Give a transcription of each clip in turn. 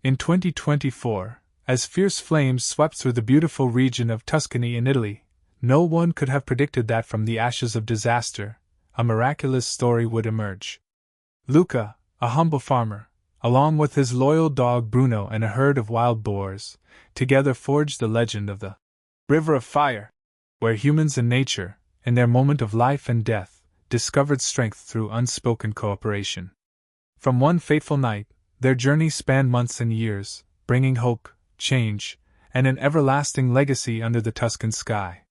In 2024, as fierce flames swept through the beautiful region of Tuscany in Italy, no one could have predicted that from the ashes of disaster, a miraculous story would emerge. Luca, a humble farmer, along with his loyal dog Bruno and a herd of wild boars, together forged the legend of the River of Fire, where humans and nature, in their moment of life and death, discovered strength through unspoken cooperation. From one fateful night, their journey spanned months and years, bringing hope, change, and an everlasting legacy under the Tuscan sky.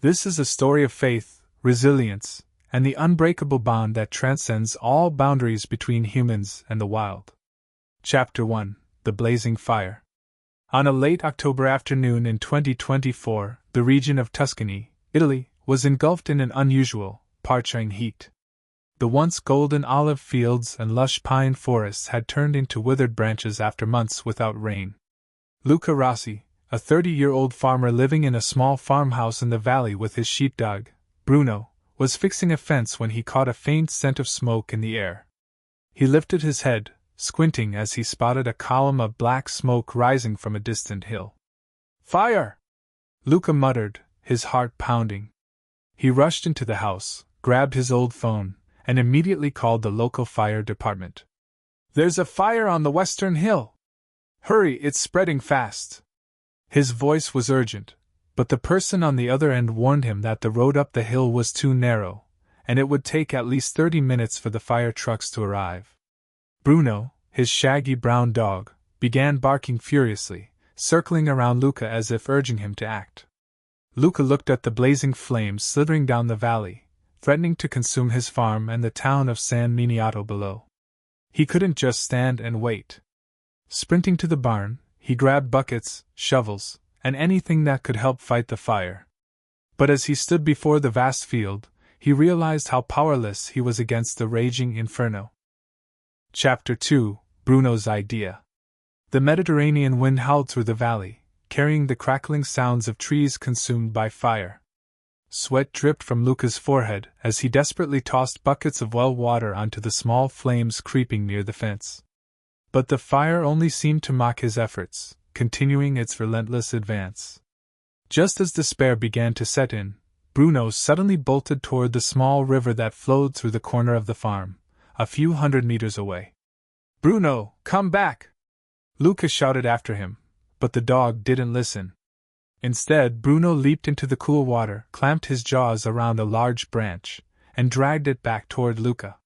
This is a story of faith, resilience, and the unbreakable bond that transcends all boundaries between humans and the wild. Chapter 1: The Blazing Fire. On a late October afternoon in 2024, the region of Tuscany, Italy, was engulfed in an unusual, parching heat. The once golden olive fields and lush pine forests had turned into withered branches after months without rain. Luca Rossi, a 30-year-old farmer living in a small farmhouse in the valley with his sheepdog, Bruno, was fixing a fence when he caught a faint scent of smoke in the air. He lifted his head, squinting as he spotted a column of black smoke rising from a distant hill. "Fire!" Luca muttered, his heart pounding. He rushed into the house, grabbed his old phone, and immediately called the local fire department. "There's a fire on the western hill! Hurry, it's spreading fast!" His voice was urgent, but the person on the other end warned him that the road up the hill was too narrow, and it would take at least 30 minutes for the fire trucks to arrive. Bruno, his shaggy brown dog, began barking furiously, circling around Luca as if urging him to act. Luca looked at the blazing flames slithering down the valley, threatening to consume his farm and the town of San Miniato below. He couldn't just stand and wait. Sprinting to the barn, he grabbed buckets, shovels, and anything that could help fight the fire. But as he stood before the vast field, he realized how powerless he was against the raging inferno. Chapter 2: Bruno's Idea. The Mediterranean wind howled through the valley, carrying the crackling sounds of trees consumed by fire. Sweat dripped from Luca's forehead as he desperately tossed buckets of well water onto the small flames creeping near the fence. But the fire only seemed to mock his efforts, continuing its relentless advance. Just as despair began to set in, Bruno suddenly bolted toward the small river that flowed through the corner of the farm, a few hundred meters away. "Bruno, come back!" Luca shouted after him, but the dog didn't listen. Instead, Bruno leaped into the cool water, clamped his jaws around a large branch, and dragged it back toward Luca.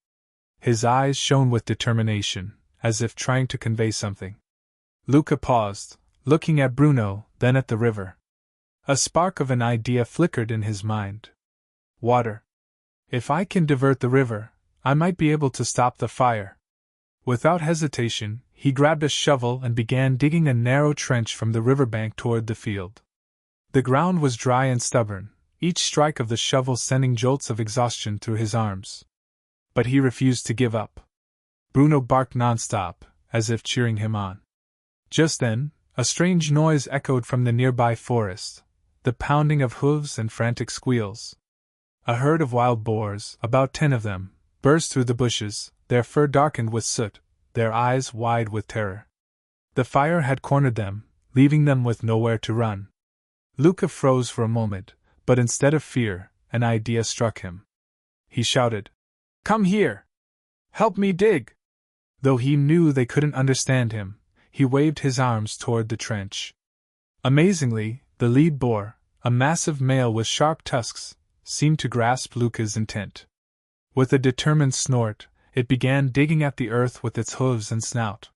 His eyes shone with determination, as if trying to convey something. Luca paused, looking at Bruno, then at the river. A spark of an idea flickered in his mind. Water. If I can divert the river, I might be able to stop the fire. Without hesitation, he grabbed a shovel and began digging a narrow trench from the riverbank toward the field. The ground was dry and stubborn, each strike of the shovel sending jolts of exhaustion through his arms. But he refused to give up. Bruno barked nonstop, as if cheering him on. Just then, a strange noise echoed from the nearby forest, the pounding of hooves and frantic squeals. A herd of wild boars, about 10 of them, burst through the bushes, their fur darkened with soot, their eyes wide with terror. The fire had cornered them, leaving them with nowhere to run. Luca froze for a moment, but instead of fear, an idea struck him. He shouted, "Come here! Help me dig!" Though he knew they couldn't understand him, he waved his arms toward the trench. Amazingly, the lead boar, a massive male with sharp tusks, seemed to grasp Luca's intent. With a determined snort, it began digging at the earth with its hooves and snout.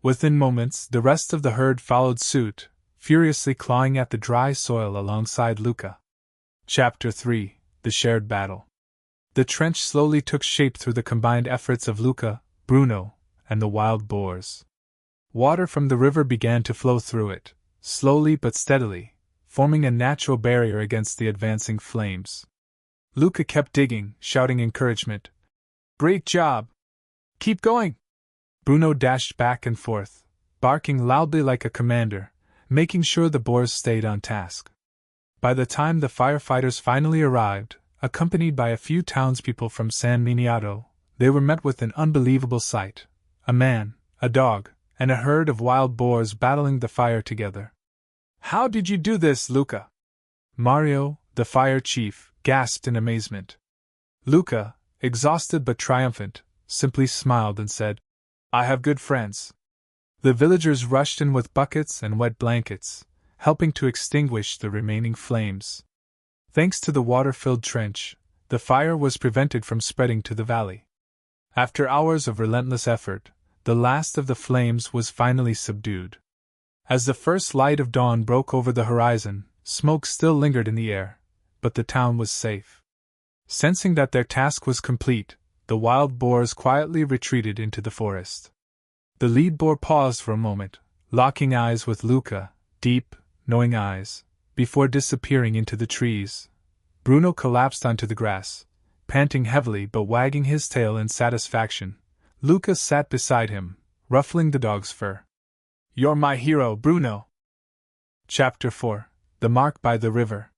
Within moments, the rest of the herd followed suit, furiously clawing at the dry soil alongside Luca. Chapter 3: The Shared Battle. The trench slowly took shape through the combined efforts of Luca, Bruno, and the wild boars. Water from the river began to flow through it, slowly but steadily, forming a natural barrier against the advancing flames. Luca kept digging, shouting encouragement. "Great job! Keep going!" Bruno dashed back and forth, barking loudly like a commander, making sure the boars stayed on task. By the time the firefighters finally arrived, accompanied by a few townspeople from San Miniato, they were met with an unbelievable sight. A man, a dog, and a herd of wild boars battling the fire together. "How did you do this, Luca?" Mario, the fire chief, gasped in amazement. Luca, exhausted but triumphant, simply smiled and said, "I have good friends." The villagers rushed in with buckets and wet blankets, helping to extinguish the remaining flames. Thanks to the water-filled trench, the fire was prevented from spreading to the valley. After hours of relentless effort, the last of the flames was finally subdued. As the first light of dawn broke over the horizon, smoke still lingered in the air, but the town was safe. Sensing that their task was complete, the wild boars quietly retreated into the forest. The lead boar paused for a moment, locking eyes with Luca, deep, knowing eyes, before disappearing into the trees. Bruno collapsed onto the grass, panting heavily but wagging his tail in satisfaction. Luca sat beside him, ruffling the dog's fur. "You're my hero, Bruno." Chapter 4: The Mark by the River.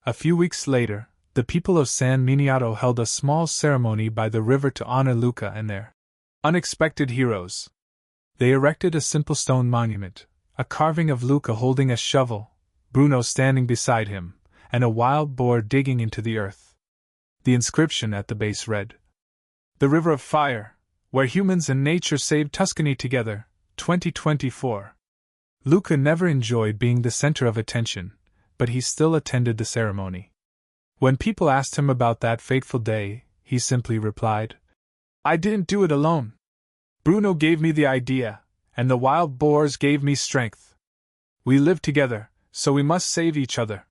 A few weeks later, the people of San Miniato held a small ceremony by the river to honor Luca and their unexpected heroes. They erected a simple stone monument, a carving of Luca holding a shovel, Bruno standing beside him, and a wild boar digging into the earth. The inscription at the base read, "The River of Fire, where humans and nature saved Tuscany together, 2024. Luca never enjoyed being the center of attention, but he still attended the ceremony. When people asked him about that fateful day, he simply replied, "I didn't do it alone. Bruno gave me the idea, and the wild boars gave me strength. We live together, so we must save each other."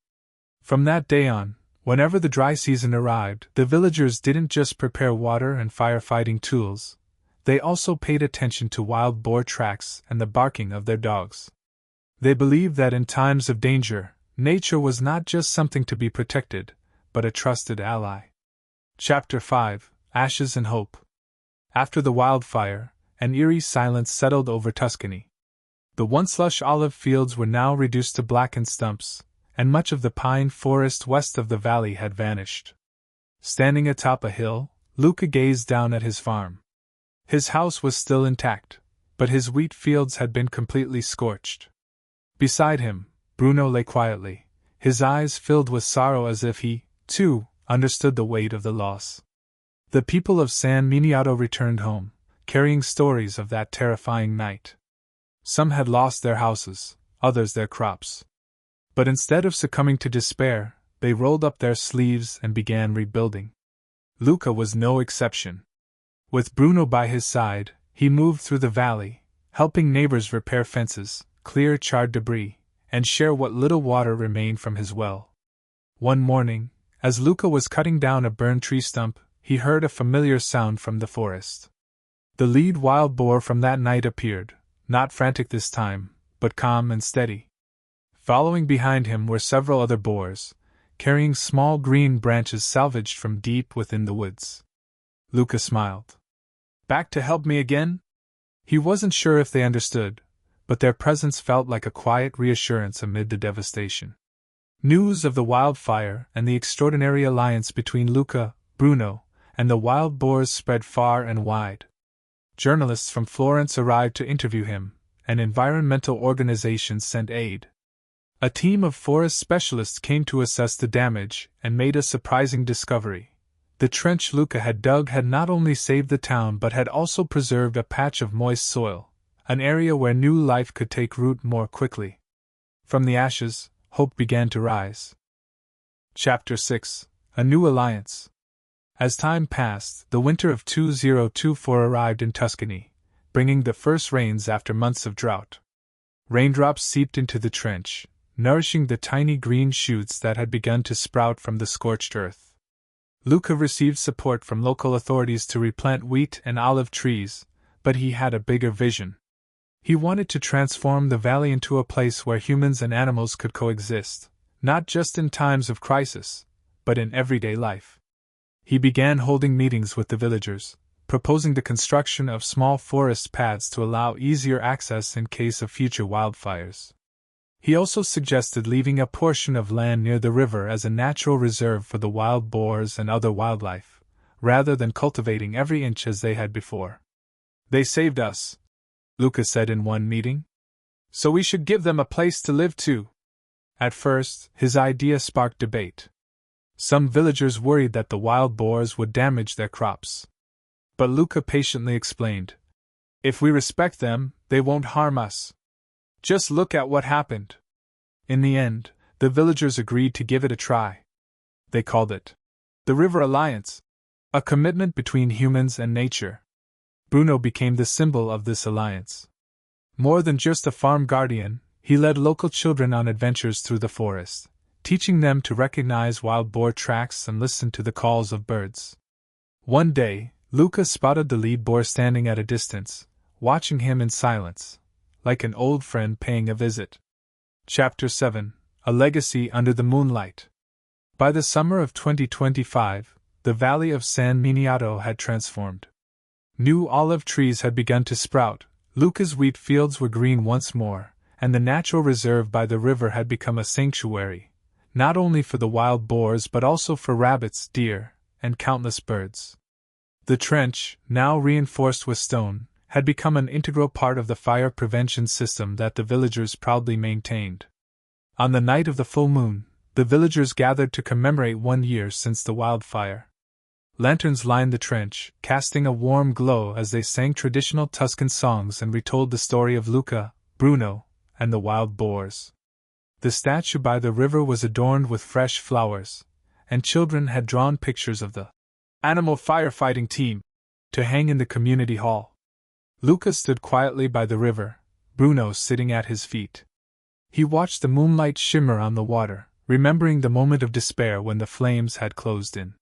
From that day on, whenever the dry season arrived, the villagers didn't just prepare water and firefighting tools, they also paid attention to wild boar tracks and the barking of their dogs. They believed that in times of danger, nature was not just something to be protected, but a trusted ally. Chapter 5: Ashes and Hope. After the wildfire, an eerie silence settled over Tuscany. The once lush olive fields were now reduced to blackened stumps, and much of the pine forest west of the valley had vanished. Standing atop a hill, Luca gazed down at his farm. His house was still intact, but his wheat fields had been completely scorched. Beside him, Bruno lay quietly, his eyes filled with sorrow as if he, too, understood the weight of the loss. The people of San Miniato returned home, carrying stories of that terrifying night. Some had lost their houses, others their crops. But instead of succumbing to despair, they rolled up their sleeves and began rebuilding. Luca was no exception. With Bruno by his side, he moved through the valley, helping neighbors repair fences, clear charred debris, and share what little water remained from his well. One morning, as Luca was cutting down a burned tree stump, he heard a familiar sound from the forest. The lead wild boar from that night appeared, not frantic this time, but calm and steady. Following behind him were several other boars, carrying small green branches salvaged from deep within the woods. Luca smiled. "Back to help me again?" He wasn't sure if they understood, but their presence felt like a quiet reassurance amid the devastation. News of the wildfire and the extraordinary alliance between Luca, Bruno, and the wild boars spread far and wide. Journalists from Florence arrived to interview him, and environmental organizations sent aid. A team of forest specialists came to assess the damage and made a surprising discovery. The trench Luca had dug had not only saved the town but had also preserved a patch of moist soil, an area where new life could take root more quickly. From the ashes, hope began to rise. Chapter 6: A New Alliance. As time passed, the winter of 2024 arrived in Tuscany, bringing the first rains after months of drought. Raindrops seeped into the trench, nourishing the tiny green shoots that had begun to sprout from the scorched earth. Luca received support from local authorities to replant wheat and olive trees, but he had a bigger vision. He wanted to transform the valley into a place where humans and animals could coexist, not just in times of crisis, but in everyday life. He began holding meetings with the villagers, proposing the construction of small forest paths to allow easier access in case of future wildfires. He also suggested leaving a portion of land near the river as a natural reserve for the wild boars and other wildlife, rather than cultivating every inch as they had before. "They saved us," Luca said in one meeting. So we should give them a place to live too. At first, his idea sparked debate. Some villagers worried that the wild boars would damage their crops. But Luca patiently explained, if we respect them, they won't harm us. Just look at what happened. In the end, the villagers agreed to give it a try. They called it the River Alliance, a commitment between humans and nature. Bruno became the symbol of this alliance. More than just a farm guardian, he led local children on adventures through the forest, teaching them to recognize wild boar tracks and listen to the calls of birds. One day, Luca spotted the lead boar standing at a distance, watching him in silence, like an old friend paying a visit. Chapter 7: A Legacy Under the Moonlight. By the summer of 2025, the valley of San Miniato had transformed. New olive trees had begun to sprout, Luca's wheat fields were green once more, and the natural reserve by the river had become a sanctuary, not only for the wild boars but also for rabbits, deer, and countless birds. The trench, now reinforced with stone, had become an integral part of the fire prevention system that the villagers proudly maintained. On the night of the full moon, the villagers gathered to commemorate 1 year since the wildfire. Lanterns lined the trench, casting a warm glow as they sang traditional Tuscan songs and retold the story of Luca, Bruno, and the wild boars. The statue by the river was adorned with fresh flowers, and children had drawn pictures of the animal firefighting team to hang in the community hall. Luca stood quietly by the river, Bruno sitting at his feet. He watched the moonlight shimmer on the water, remembering the moment of despair when the flames had closed in.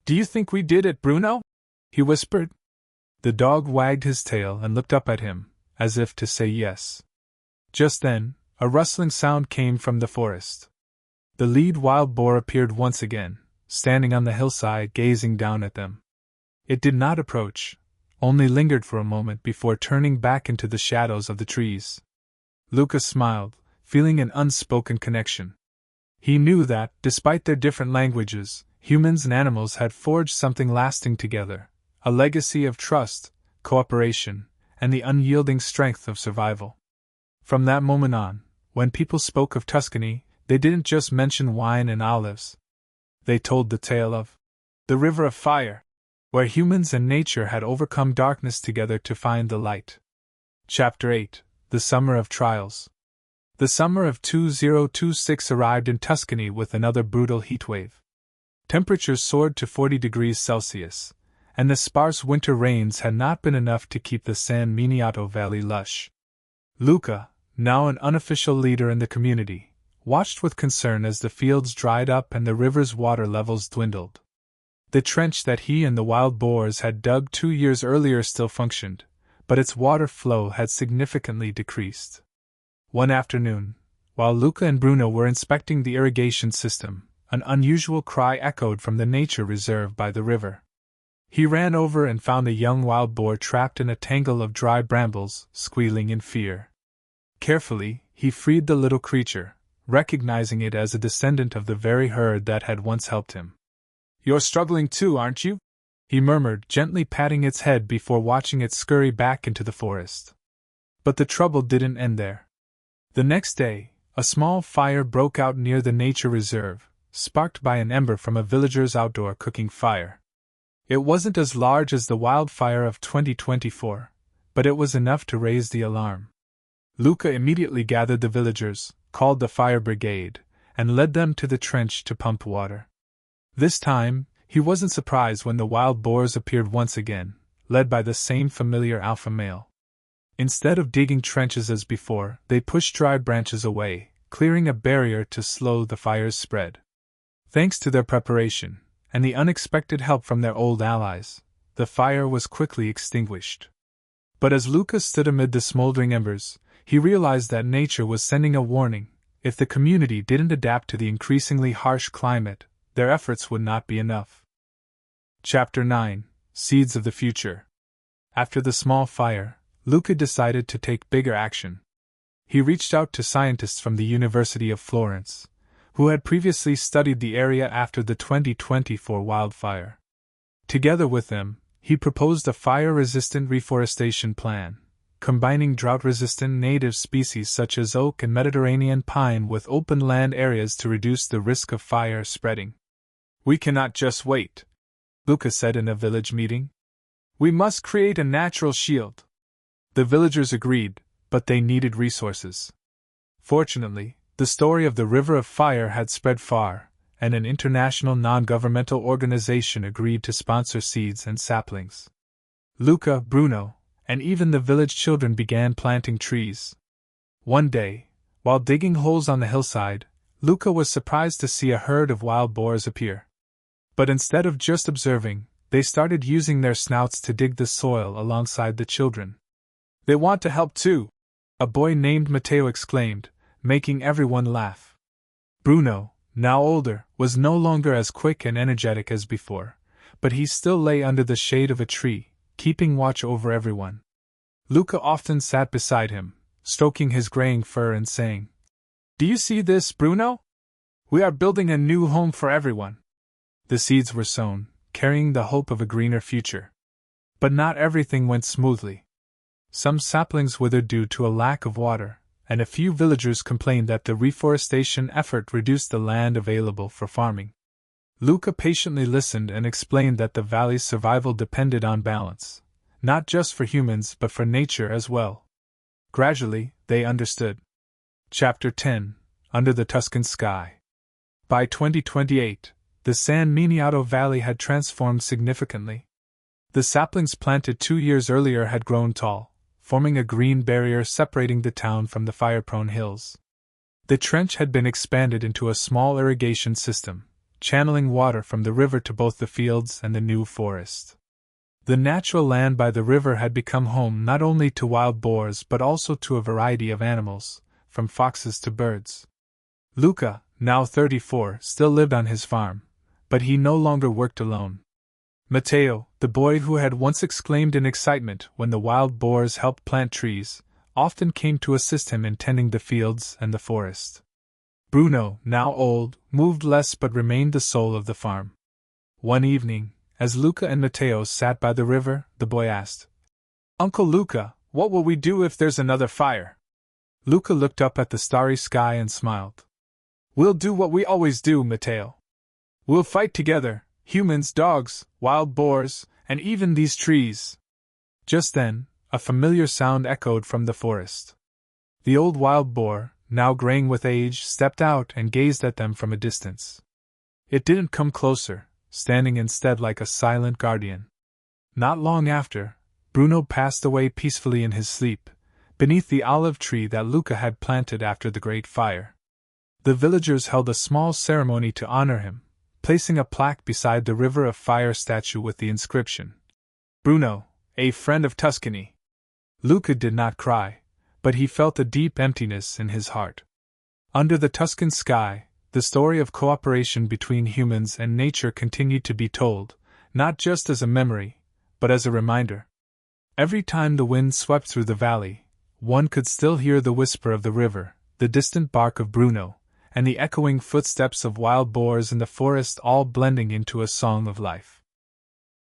Do you think we did it, Bruno? He whispered. The dog wagged his tail and looked up at him, as if to say yes. Just then, a rustling sound came from the forest. The lead wild boar appeared once again, standing on the hillside gazing down at them. It did not approach, only lingered for a moment before turning back into the shadows of the trees. Luca smiled, feeling an unspoken connection. He knew that, despite their different languages, humans and animals had forged something lasting together, a legacy of trust, cooperation, and the unyielding strength of survival. From that moment on, when people spoke of Tuscany, they didn't just mention wine and olives. They told the tale of the River of Fire, where humans and nature had overcome darkness together to find the light. Chapter 8: The Summer of Trials. The summer of 2026 arrived in Tuscany with another brutal heatwave. Temperatures soared to 40 degrees Celsius, and the sparse winter rains had not been enough to keep the San Miniato Valley lush. Luca, now an unofficial leader in the community, watched with concern as the fields dried up and the river's water levels dwindled. The trench that he and the wild boars had dug 2 years earlier still functioned, but its water flow had significantly decreased. One afternoon, while Luca and Bruno were inspecting the irrigation system, an unusual cry echoed from the nature reserve by the river. He ran over and found a young wild boar trapped in a tangle of dry brambles, squealing in fear. Carefully, he freed the little creature, recognizing it as a descendant of the very herd that had once helped him. "You're struggling too, aren't you?" he murmured, gently patting its head before watching it scurry back into the forest. But the trouble didn't end there. The next day, a small fire broke out near the nature reserve, sparked by an ember from a villager's outdoor cooking fire. It wasn't as large as the wildfire of 2024, but it was enough to raise the alarm. Luca immediately gathered the villagers, called the fire brigade, and led them to the trench to pump water. This time, he wasn't surprised when the wild boars appeared once again, led by the same familiar alpha male. Instead of digging trenches as before, they pushed dry branches away, clearing a barrier to slow the fire's spread. Thanks to their preparation, and the unexpected help from their old allies, the fire was quickly extinguished. But as Luca stood amid the smoldering embers, he realized that nature was sending a warning: if the community didn't adapt to the increasingly harsh climate, their efforts would not be enough. Chapter 9: Seeds of the Future. After the small fire, Luca decided to take bigger action. He reached out to scientists from the University of Florence, who had previously studied the area after the 2024 wildfire. Together with them, he proposed a fire-resistant reforestation plan, combining drought-resistant native species such as oak and Mediterranean pine with open land areas to reduce the risk of fire spreading. "We cannot just wait," Luca said in a village meeting. "We must create a natural shield." The villagers agreed, but they needed resources. Fortunately, the story of the River of Fire had spread far, and an international non-governmental organization agreed to sponsor seeds and saplings. Luca, Bruno, and even the village children began planting trees. One day, while digging holes on the hillside, Luca was surprised to see a herd of wild boars appear. But instead of just observing, they started using their snouts to dig the soil alongside the children. "They want to help too," a boy named Matteo exclaimed, making everyone laugh. Bruno, now older, was no longer as quick and energetic as before, but he still lay under the shade of a tree, keeping watch over everyone. Luca often sat beside him, stroking his graying fur and saying, "Do you see this, Bruno? We are building a new home for everyone." The seeds were sown, carrying the hope of a greener future. But not everything went smoothly. Some saplings withered due to a lack of water, and a few villagers complained that the reforestation effort reduced the land available for farming. Luca patiently listened and explained that the valley's survival depended on balance, not just for humans but for nature as well. Gradually, they understood. Chapter 10: Under the Tuscan Sky. By 2028, the San Miniato Valley had transformed significantly. The saplings planted 2 years earlier had grown tall, forming a green barrier separating the town from the fire-prone hills. The trench had been expanded into a small irrigation system, channeling water from the river to both the fields and the new forest. The natural land by the river had become home not only to wild boars but also to a variety of animals, from foxes to birds. Luca, now 34, still lived on his farm, but he no longer worked alone. Matteo, the boy who had once exclaimed in excitement when the wild boars helped plant trees, often came to assist him in tending the fields and the forest. Bruno, now old, moved less but remained the soul of the farm. One evening, as Luca and Matteo sat by the river, the boy asked, "Uncle Luca, what will we do if there's another fire?" Luca looked up at the starry sky and smiled. "We'll do what we always do, Matteo. We'll fight together, humans, dogs, wild boars, and even these trees." Just then, a familiar sound echoed from the forest. The old wild boar, now graying with age, stepped out and gazed at them from a distance. It didn't come closer, standing instead like a silent guardian. Not long after, Bruno passed away peacefully in his sleep, beneath the olive tree that Luca had planted after the Great Fire. The villagers held a small ceremony to honor him, placing a plaque beside the River of Fire statue with the inscription, "Bruno, a friend of Tuscany." Luca did not cry, but he felt a deep emptiness in his heart. Under the Tuscan sky, the story of cooperation between humans and nature continued to be told, not just as a memory, but as a reminder. Every time the wind swept through the valley, one could still hear the whisper of the river, the distant bark of Bruno, and the echoing footsteps of wild boars in the forest, all blending into a song of life.